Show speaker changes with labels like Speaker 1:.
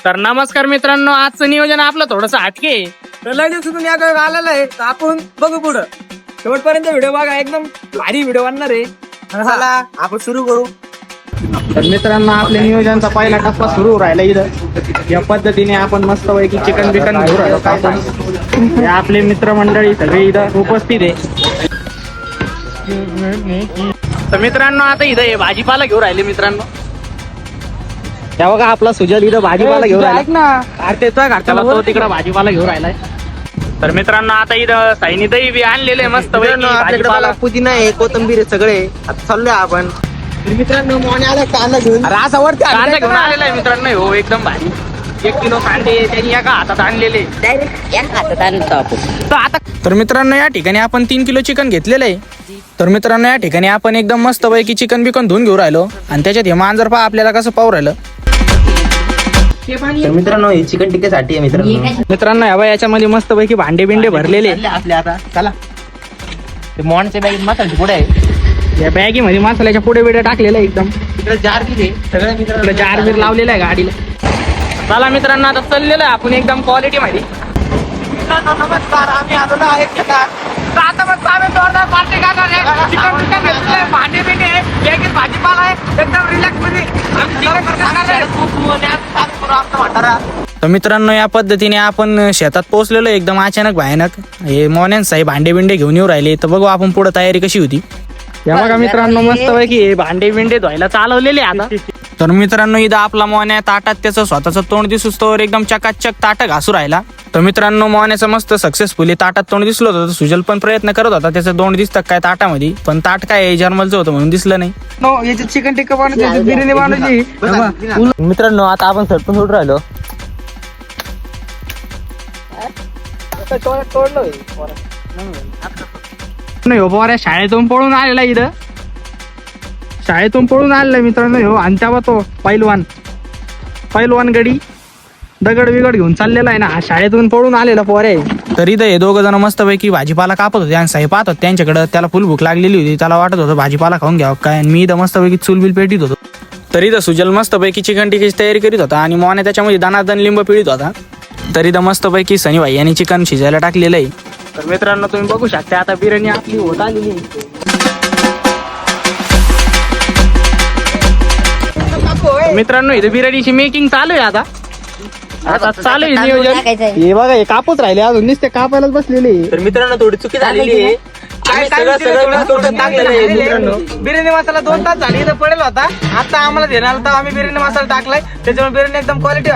Speaker 1: तर नमस्कार मित्रांनो, आजचं नियोजन आपलं थोडंसं हटके आहे.
Speaker 2: तर लय दिवसातून या गावाला आलेला आहे, तर आपण बघू पुढं शेवटपर्यंत व्हिडिओ बघा. एकदम भारी व्हिडिओ बनणार आहे. चला आपण सुरू करू.
Speaker 1: तर मित्रांनो, आपल्या नियोजनाचा पहिला टप्पा सुरू राहिला इथं. या पद्धतीने आपण मस्त पैकी चिकन बिकन घेऊ राहिलो. आपण हे आपले मित्रमंडळी सगळे इथं उपस्थित आहे. तर मित्रांनो, आता इथं हे भाजीपाला घेऊ राहिले मित्रांनो. त्या बघा आपला सुजल इथं भाजीपाला घेऊन राहिला. त्याला तो तिकडं भाजीपाला घेऊन राहिलाय. तर मित्रांनो, आता इथं साईनी दही बी आणलेले आहे मस्त भाजीपाला.
Speaker 2: पुदिना आहे, कोथिंबीर आहे, सगळे आता चाललोय आपण. मित्रांनो मोन्याला कांदा घेऊन
Speaker 1: कांदा घेऊन आलेला आहे मित्रांनो. हो एकदम भारी. 1 किलो कांदे त्यांनी एका हातात आणलेले. तर मित्रांनो, या ठिकाणी आपण 3 किलो चिकन घेतलेलं आहे. तर मित्रांनो, या ठिकाणी आपण एकदम मस्त पैकी चिकन बिकन धुवून घेऊ राहिलो. आणि त्याच्यात हे मांजर पहा आपल्याला कसं पाहू राहिलं.
Speaker 2: तर मित्रांनो हे चिकन टिक्क्यासाठी आहे
Speaker 1: मित्रांनो, या याच्यामध्ये मस्त पैकी भांडे बिंडे भरलेले.
Speaker 2: आपले आता चला ते मॉनच्या बॅगेत मसाल्याचे पुढे आहे.
Speaker 1: या बॅगी मध्ये मसाल्याच्या पुढे बिडे टाकलेलं आहे एकदम.
Speaker 2: तिकडे जार बी सगळं
Speaker 1: इकडे जार बीर लावलेला आहे गाडीला. चला मित्रांनो, आता चाललेलं आहे आपण एकदम क्वालिटी मध्ये.
Speaker 2: नमस्कार, आम्ही आलेलो आहे
Speaker 1: भांडे बिंडे भाजीपाला आहे एकदम रिलॅक्स मध्ये. तर मित्रांनो, या पद्धतीने आपण शेतात पोहोचलेलो एकदम अचानक भयानक. हे मोन्यांसाई भांडे बिंडे घेऊन येऊ राहिले. तर बघू आपण पुढे तयारी कशी होती. या बघा मित्रांनो, मस्त पैकी हे भांडे बिंडे धुवायला चालवलेले आता. तर मित्रांनो, इथं आपला मोन्या ताटात त्याचं स्वतःचं तोंड दिसूस तर एकदम चकाचक ताट घासू राहिला. तर मित्रांनो, मोन्याचं मस्त सक्सेसफुली ताटात तोंड दिसलं होतं. सुजल पण प्रयत्न करत होता त्याचं तोंड दिसतं काय ताटामध्ये, पण ताट काय जर्मलचं होतं म्हणून दिसलं नाही.
Speaker 2: याच्यात चिकन टिक्का बनवायची, बिर्याणी बनवायची.
Speaker 1: मित्रांनो, आता आपण सरपंच सोडून राहिलो. नाही हो पोऱ्या, शाळेतून पळून आलेला इथं. शाळेतून पळून आलेला मित्रांनो हो. आणि तेव्हा तो पैलवान गडी दगड बिगड घेऊन चाललेला आहे ना. शाळेतून पळून आलेला पोरे. तर इथं हे दोघं जण मस्त पैकी भाजीपाला कापत होते आणि साई पाहत होते त्यांच्याकडे. त्याला फुल भूक लागलेली होती. त्याला वाटत होतं भाजीपाला खाऊन घ्यावं काय. आणि मी इथं मस्त पैकी चुलबिल पेटीत होतो. तर इथं सुजल मस्त पैकी चिकन टिक्कीची तयारी करीत होता आणि मोने त्याच्यामध्ये दानादन लिंब पिळीत होता. तर इथं मस्त पैकी सनी भाई यांनी चिकन शिजायला टाकलेलं आहे. तर मित्रांनो, तुम्ही बघू शकता आता बिर्याणी आपली होत आलेली. मित्रांनो, इथे बिर्याणीची मेकिंग चालू आहे आता चालू आहे नियोजन. हे बघा, हे कापूच राहिले अजून नुसते कापायलाच बसलेले.
Speaker 2: तर मित्रांनो थोडी चुकी झालेली आहे. बिर्याणी मसाला 2 तास झाली इथं पडेल होता. आता आम्हाला देणार होता, आम्ही बिर्याणी मसाला टाकलाय त्याच्यामुळे बिर्याणी एकदम क्वालिटी